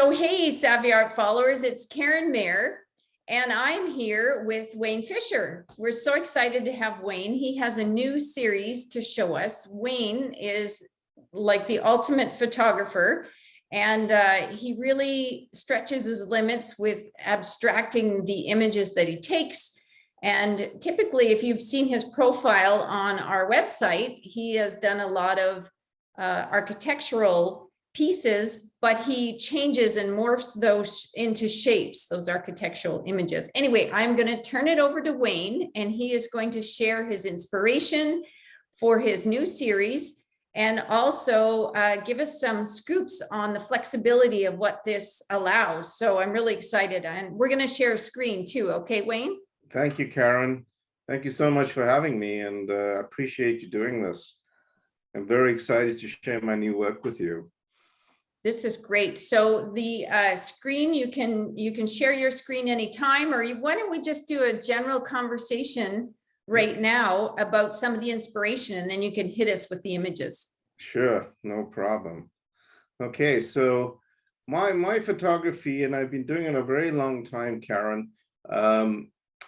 So, hey, Savvy Art followers, it's Karen Mayer, and I'm here with Wayne Fisher. We're so excited to have Wayne. He has a new series to show us. Wayne is like the ultimate photographer, and he really stretches his limits with abstracting the images that he takes. And typically, if you've seen his profile on our website, he has done a lot of architectural pieces, but he changes and morphs those into shapes, those architectural images. Anyway, I'm going to turn it over to Wayne, and he is going to share his inspiration for his new series and also give us some scoops on the flexibility of what this allows. So I'm really excited, and we're going to share a screen too. Okay, Wayne? Thank you, Karen. Thank you so much for having me, and I appreciate you doing this. I'm very excited to share my new work with you. This is great. So the screen, you can share your screen anytime, or why don't we just do a general conversation right now about some of the inspiration, and then you can hit us with the images. Sure, no problem. Okay, so my photography, and I've been doing it a very long time, Karen.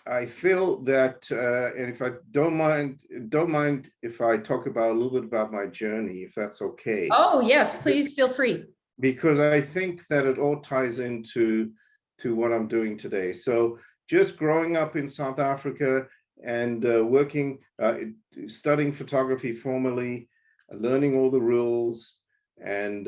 I feel that, and if I don't mind if I talk about a little bit about my journey, if that's okay. Oh yes, please feel free. Because I think that it all ties into what I'm doing today. So just growing up in South Africa and working, studying photography formally, learning all the rules, and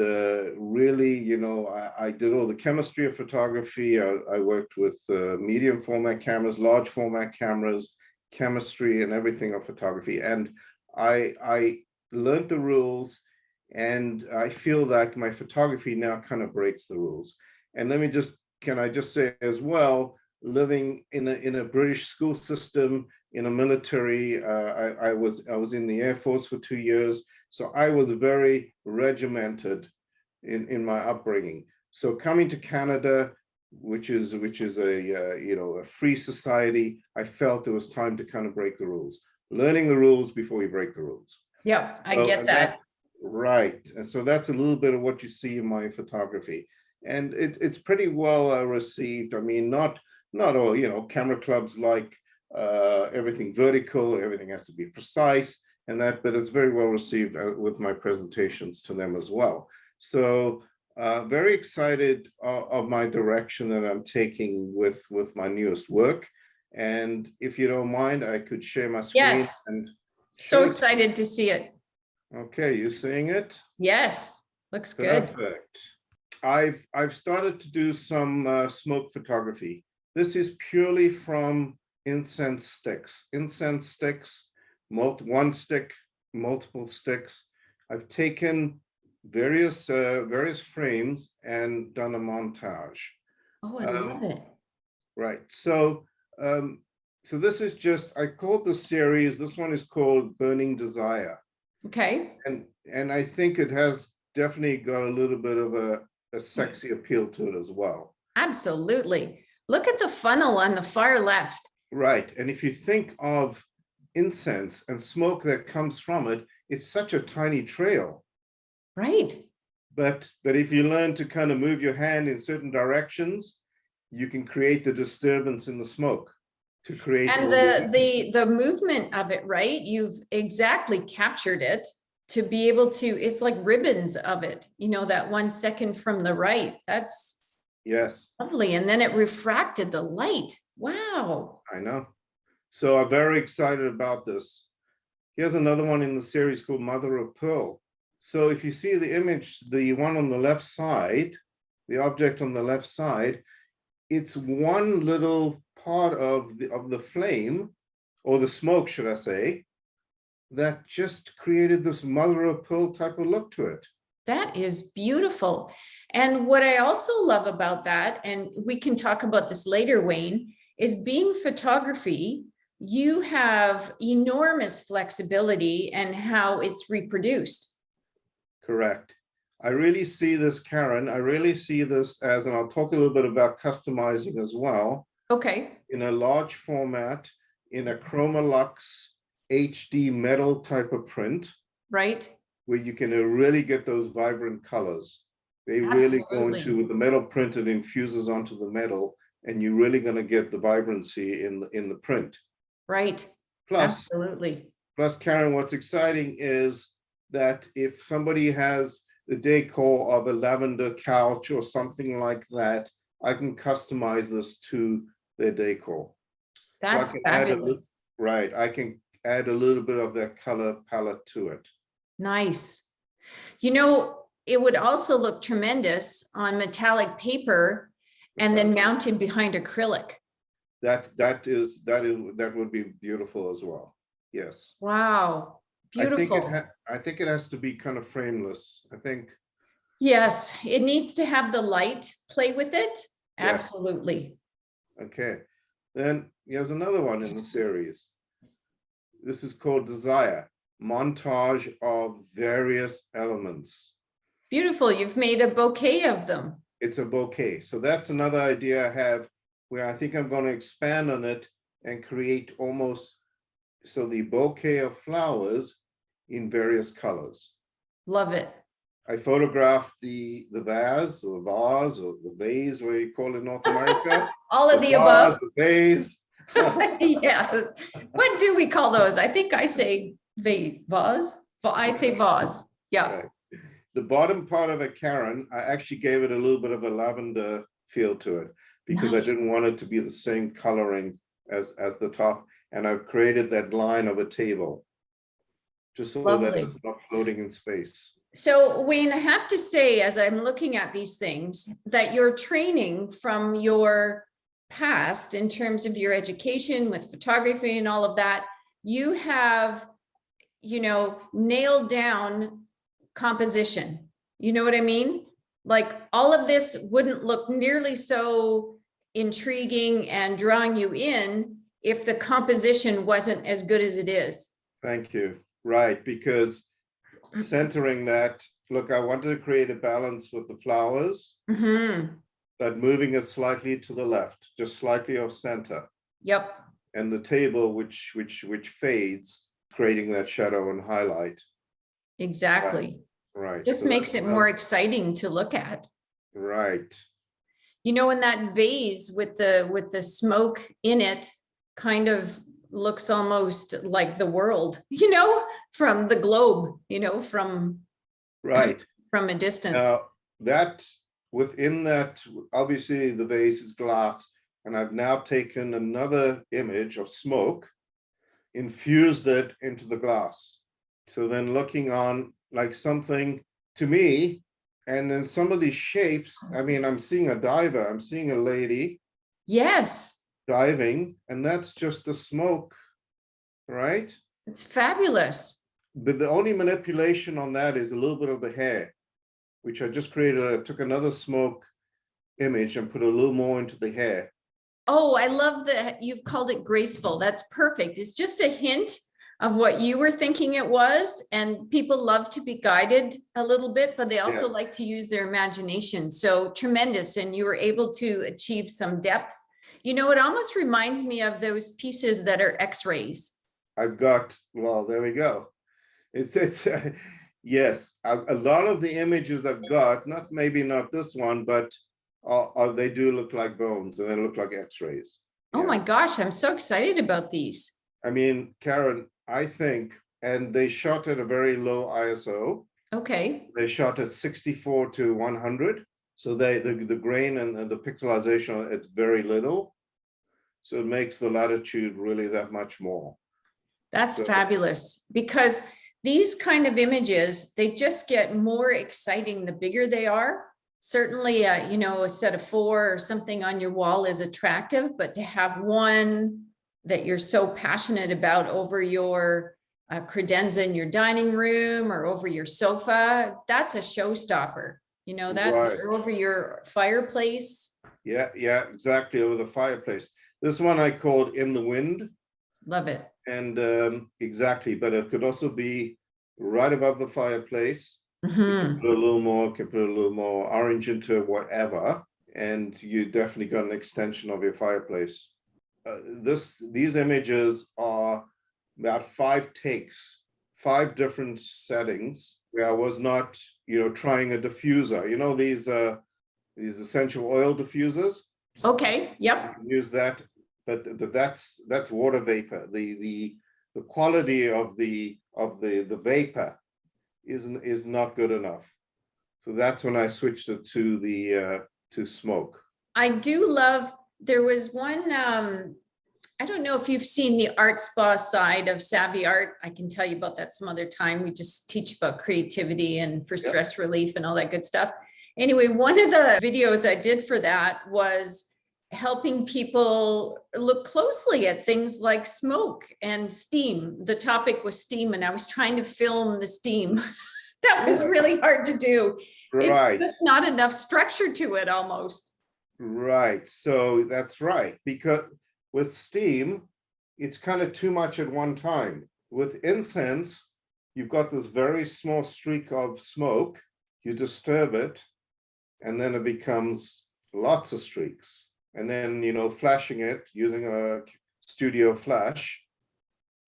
really, you know, I did all the chemistry of photography. I worked with medium format cameras, large format cameras, chemistry, and everything of photography. And I learned the rules. And I feel like my photography now kind of breaks the rules. And can I just say as well, living in a British school system, in a military, I was in the Air Force for 2 years. So I was very regimented in my upbringing. So coming to Canada, which is a free society, I felt it was time to kind of break the rules. Learning the rules before we break the rules. Yeah, I get that. Right, and so that's a little bit of what you see in my photography, and it's pretty well received. I mean, not all, you know, camera clubs like everything vertical, everything has to be precise, and that, but it's very well received with my presentations to them as well. So very excited of my direction that I'm taking with my newest work, and if you don't mind, I could share my screen. Yes, and so excited to see it. Okay, you seeing it? Yes, looks good. Perfect. I've started to do some smoke photography. This is purely from incense sticks. Incense sticks, one stick, multiple sticks. I've taken various frames and done a montage. Oh, I love it. Right. So this is just, I called the series. This one is called Burning Desire. Okay. And I think it has definitely got a little bit of a sexy appeal to it as well. Absolutely. Look at the funnel on the far left. Right. And if you think of incense and smoke that comes from it, it's such a tiny trail. Right. But if you learn to kind of move your hand in certain directions, you can create the disturbance in the smoke. To create, and the movement of it, right? You've exactly captured it to be able to, it's like ribbons of it, you know, that 1 second from the right. That's yes, lovely. And then it refracted the light. Wow. I know. So I'm very excited about this. Here's another one in the series called Mother of Pearl. So if you see the image, the one on the left side, the object on the left side, it's one little part of the flame, or the smoke, should I say, that just created this mother of pearl type of look to it. That is beautiful. And what I also love about that, and we can talk about this later, Wayne, is being photography, you have enormous flexibility and how it's reproduced. Correct. I really see this, Karen, I really see this as, and I'll talk a little bit about customizing as well. Okay. In a large format, in a Chroma-Lux HD metal type of print. Right. Where you can really get those vibrant colors. They really go Absolutely. into, with the metal print, it infuses onto the metal, and you're really going to get the vibrancy in the print. Right. Plus, Absolutely. Karen, what's exciting is that if somebody has the decor of a lavender couch or something like that, I can customize this to their decor. So I That's can add fabulous. right, I can add a little bit of that color palette to it. Nice. You know, it would also look tremendous on metallic paper and then mounted behind acrylic. That would be beautiful as well. Yes. Wow. Beautiful. I think it has to be kind of frameless. I think. Yes, it needs to have the light play with it. Yes. Absolutely. Okay. Then here's another one in the series. This is called Desire, montage of various elements. Beautiful. You've made a bouquet of them. It's a bouquet. So that's another idea I have, where I think I'm going to expand on it and create almost so the bouquet of flowers in various colors. Love it. I photographed the vase or the vase, where you call it in North America. All of the above. The vase. Yes. What do we call those? I think I say vase. I say vase. Yeah. Right. The bottom part of it, Karen, I actually gave it a little bit of a lavender feel to it, because I didn't want it to be the same coloring as the top. And I've created that line of a table, just so that it's not floating in space. So Wayne, I have to say, as I'm looking at these things, that your training from your past in terms of your education with photography and all of that, you have, nailed down composition. You know what I mean? Like all of this wouldn't look nearly so intriguing and drawing you in if the composition wasn't as good as it is. Thank you. Right, because centering that, look, I wanted to create a balance with the flowers, but moving it slightly to the left, just slightly off center. Yep. And the table, which fades, creating that shadow and highlight. Exactly. Right. Just So makes it more exciting to look at. Right. In that vase with the smoke in it kind of looks almost like the world, from the globe, from a distance. Now that within that, obviously the vase is glass, and I've now taken another image of smoke, infused it into the glass. So then looking on like something to me, and then some of these shapes, I mean, I'm seeing a diver, I'm seeing a lady. Yes. Diving, and that's just the smoke, right? It's fabulous. But the only manipulation on that is a little bit of the hair, which I just created. I took another smoke image and put a little more into the hair. Oh, I love that you've called it graceful. That's perfect. It's just a hint of what you were thinking it was. And people love to be guided a little bit, but they also like to use their imagination. So tremendous. And you were able to achieve some depth. It almost reminds me of those pieces that are X-rays. Well, there we go. It's yes, a lot of the images I've got, maybe not this one, but they do look like bones, and they look like X-rays. Oh my gosh, I'm so excited about these. I mean, Karen, I think, and they shot at a very low ISO. Okay. They shot at 64 to 100. So the grain and the pixelization, it's very little. So it makes the latitude really that much more. That's fabulous, because these kind of images, they just get more exciting the bigger they are. Certainly, a set of 4 or something on your wall is attractive, but to have one that you're so passionate about over your credenza in your dining room or over your sofa, that's a showstopper. That's over your fireplace. Yeah, exactly, over the fireplace. This one I called In the Wind. Love it. And exactly, but it could also be right above the fireplace. You can put a little more orange into whatever, and you definitely got an extension of your fireplace. These images are about 5 takes, 5 different settings, where I was not trying a diffuser. These essential oil diffusers. Okay, You yep. can use that, but that's water vapor. The quality of the vapor is not good enough. So that's when I switched it to smoke. I do love, there was one, I don't know if you've seen the art spa side of Savvy Art. I can tell you about that some other time. We just teach about creativity and for stress relief and all that good stuff. Anyway, one of the videos I did for that was helping people look closely at things like smoke and steam. The topic was steam, and I was trying to film the steam. That was really hard to do. Right. It's just not enough structure to it almost. Right. So that's right. Because with steam, it's kind of too much at one time. With incense, you've got this very small streak of smoke, you disturb it, and then it becomes lots of streaks. And then, flashing it using a studio flash,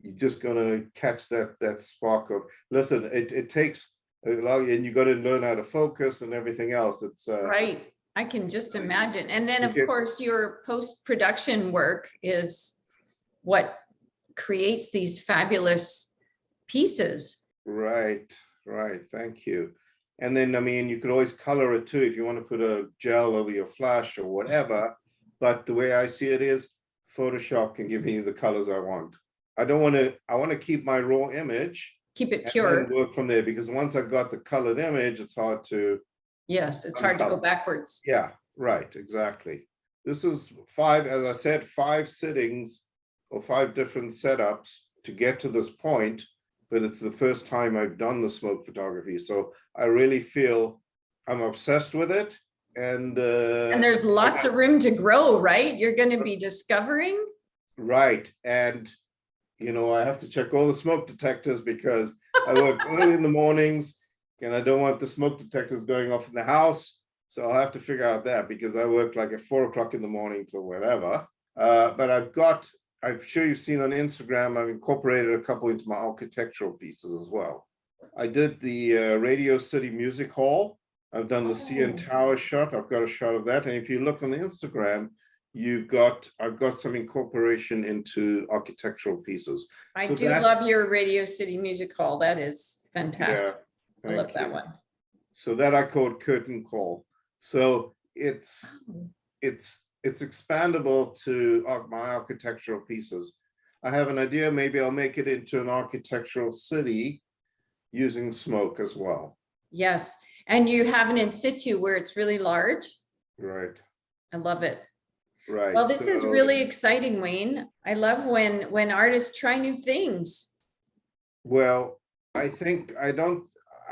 you're just gonna catch that spark of, listen, it takes a lot, and you got to learn how to focus and everything else. It's right. I can just imagine. And then, of Okay. course, your post-production work is what creates these fabulous pieces. Right. Thank you. And then, you could always color it too if you want to put a gel over your flash or whatever. But the way I see it is, Photoshop can give me the colors I want. I want to keep my raw image. Keep it And pure. then work from there, because once I've got the colored image, it's hard to. Yes, it's hard to go uncolor. backwards. Yeah, right, exactly. This is 5, as I said, 5 sittings or 5 different setups to get to this point, but it's the first time I've done the smoke photography. So I really feel I'm obsessed with it. And there's lots of room to grow, right? You're going to be discovering. Right. And, I have to check all the smoke detectors because I work early in the mornings and I don't want the smoke detectors going off in the house. So I'll have to figure out that, because I work like at 4 o'clock in the morning to whatever. But I'm sure you've seen on Instagram, I've incorporated a couple into my architectural pieces as well. I did the Radio City Music Hall. I've done the CN Tower shot. I've got a shot of that. And if you look on the Instagram, I've got some incorporation into architectural pieces. I So do love your Radio City Music Hall. That is fantastic. I love that one. So that I called Curtain Call. So it's expandable to my architectural pieces. I have an idea, maybe I'll make it into an architectural city using smoke as well. Yes, and you have an in situ where it's really large. Right. I love it. Right. Well, this is really exciting, Wayne. I love when artists try new things. Well, I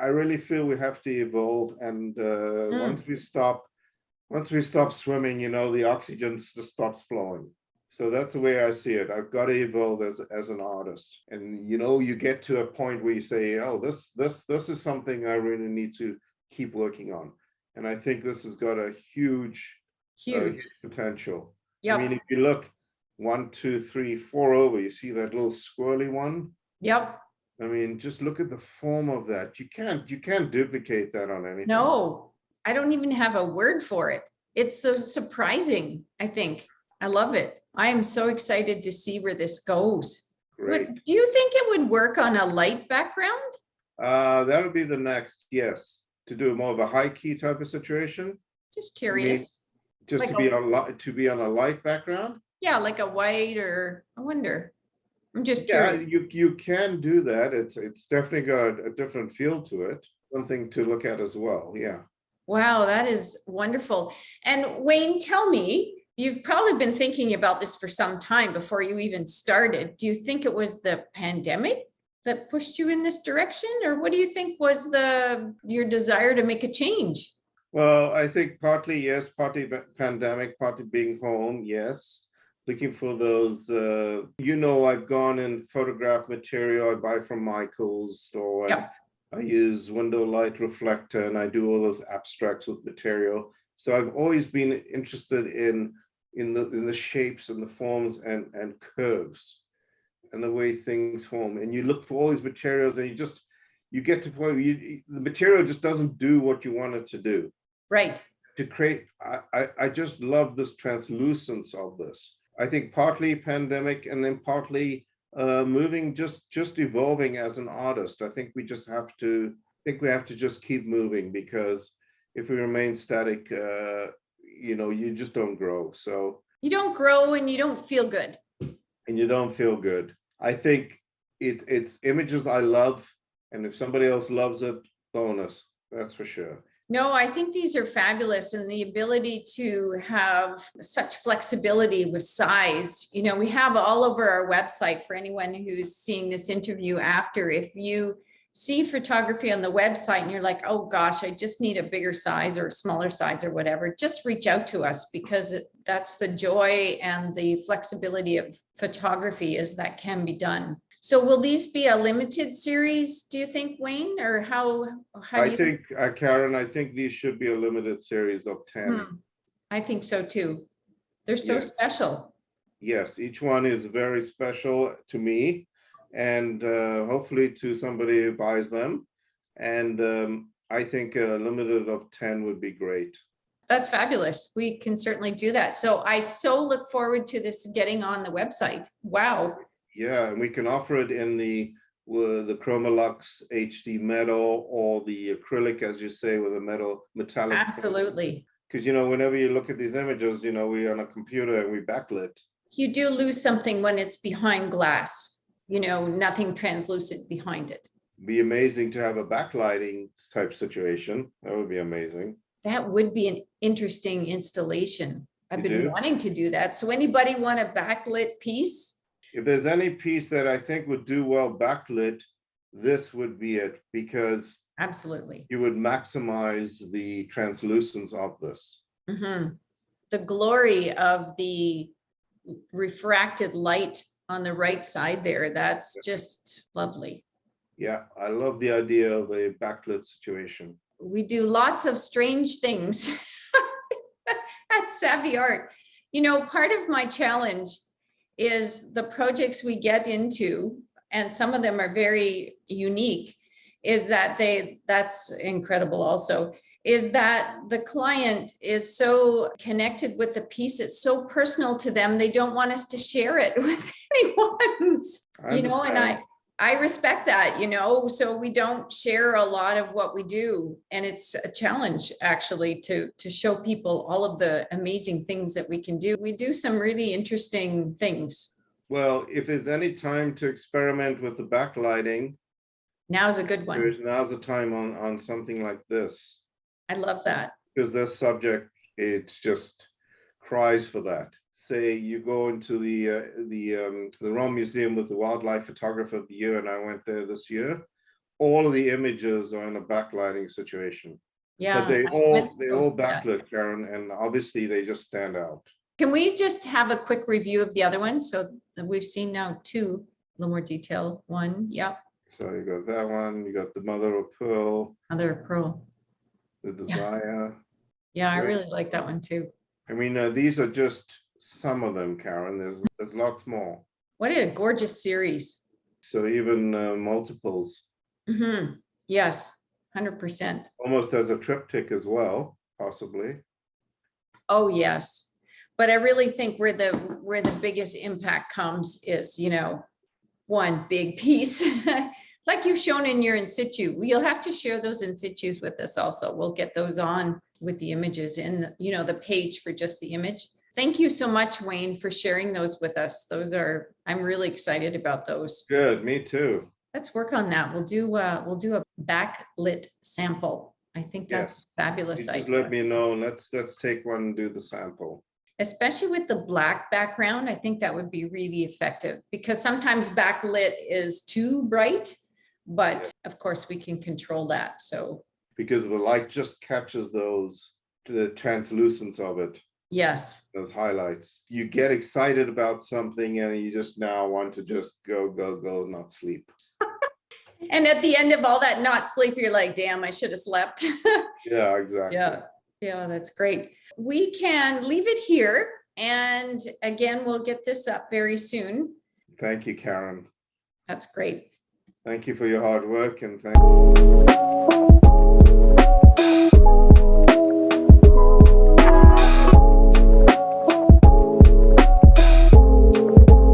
really feel we have to evolve, and once we stop swimming, the oxygen just stops flowing. So that's the way I see it. I've got to evolve as an artist. And you get to a point where you say, oh, this is something I really need to keep working on. And I think this has got a huge potential. Yep. If you look 1, 2, 3, 4 over, you see that little swirly one. Yep. Just look at the form of that. You can't duplicate that on anything. No, I don't even have a word for it. It's so surprising, I think. I love it. I am so excited to see where this goes. Great. Do you think it would work on a light background? That would be the next, yes. To do more of a high key type of situation. Just curious. Just like to be on a light background. Yeah, like a white, or I wonder. I'm just curious. Yeah, you can do that. It's definitely got a different feel to it. Something to look at as well. Yeah. Wow, that is wonderful. And Wayne, tell me, you've probably been thinking about this for some time before you even started. Do you think it was the pandemic that pushed you in this direction, or what do you think was your desire to make a change? Well, I think partly yes, partly pandemic, partly being home, yes. Looking for those, I've gone and photographed material I buy from Michael's store. Yep. I use window light reflector, and I do all those abstracts with material. So I've always been interested in the shapes and the forms and curves and the way things form. And you look for all these materials, and you get to point the material just doesn't do what you want it to do. Right. To create, I just love this translucence of this. I think partly pandemic and then partly moving, just evolving as an artist. I think we just have to, just keep moving, because if we remain static, you just don't grow. So you don't grow and you don't feel good. And you don't feel good. I think it's images I love, and if somebody else loves it, bonus, that's for sure. No, I think these are fabulous, and the ability to have such flexibility with size. We have all over our website for anyone who's seeing this interview after. If you see photography on the website and you're like, oh gosh, I just need a bigger size or a smaller size or whatever, just reach out to us, because that's the joy and the flexibility of photography, is that can be done. So will these be a limited series, do you think, Wayne, or how do I you think, Karen, I think these should be a limited series of 10. I think so too. They're so Yes. special. Yes, each one is very special to me, and hopefully to somebody who buys them. And I think a limited of 10 would be great. That's fabulous. We can certainly do that. So I so look forward to this getting on the website. Wow. Yeah, and we can offer it in the Chromolux HD metal, or the acrylic, as you say, with a metallic. Absolutely. Because, whenever you look at these images, we're on a computer and we backlit. You do lose something when it's behind glass, nothing translucent behind it. Be amazing to have a backlighting type situation. That would be amazing. That would be an interesting installation. I've been wanting to do that. So anybody want a backlit piece? If there's any piece that I think would do well backlit, this would be it, because absolutely, you would maximize the translucence of this. Mm-hmm. The glory of the refracted light on the right side there, that's just lovely. Yeah, I love the idea of a backlit situation. We do lots of strange things at Savvy Art. Part of my challenge is the projects we get into, and some of them are very unique, is that that's incredible also, is that the client is so connected with the piece, it's so personal to them, they don't want us to share it with anyone. And I respect that, so we don't share a lot of what we do. And it's a challenge, actually, to show people all of the amazing things that we can do. We do some really interesting things. Well, if there's any time to experiment with the backlighting, now's a good one. Now's the time on something like this. I love that. Because this subject, it just cries for that. Say you go into the Rome Museum with the Wildlife Photographer of the Year, and I went there this year. All of the images are in a backlighting situation. Yeah, but they all backlit, Karen, and obviously they just stand out. Can we just have a quick review of the other ones? So we've seen now two, a little more detail. One, yep. So you got that one. You got the Mother of Pearl. Mother of Pearl. The Desire. Yeah, I really like that one too. I mean, these are just some of them, Karen. There's lots more. What a gorgeous series. So even multiples. Mm-hmm. Yes, 100%. Almost as a triptych as well, possibly. Oh yes, but I really think where the biggest impact comes is, one big piece. Like you've shown in your in situ. You'll have to share those in situs with us also. We'll get those on with the images in the page for just the image. Thank you so much, Wayne, for sharing those with us. I'm really excited about those. Good, me too. Let's work on that. We'll do a backlit sample. I think that's a fabulous idea. Just let me know. Let's take one and do the sample. Especially with the black background, I think that would be really effective, because sometimes backlit is too bright, but of course we can control that. So because the light just catches the translucence of it. Yes. Those highlights. You get excited about something and you just now want to just go, not sleep. And at the end of all that not sleep, you're like, damn, I should have slept. Yeah, exactly. Yeah, that's great. We can leave it here. And again, we'll get this up very soon. Thank you, Karen. That's great. Thank you for your hard work and thank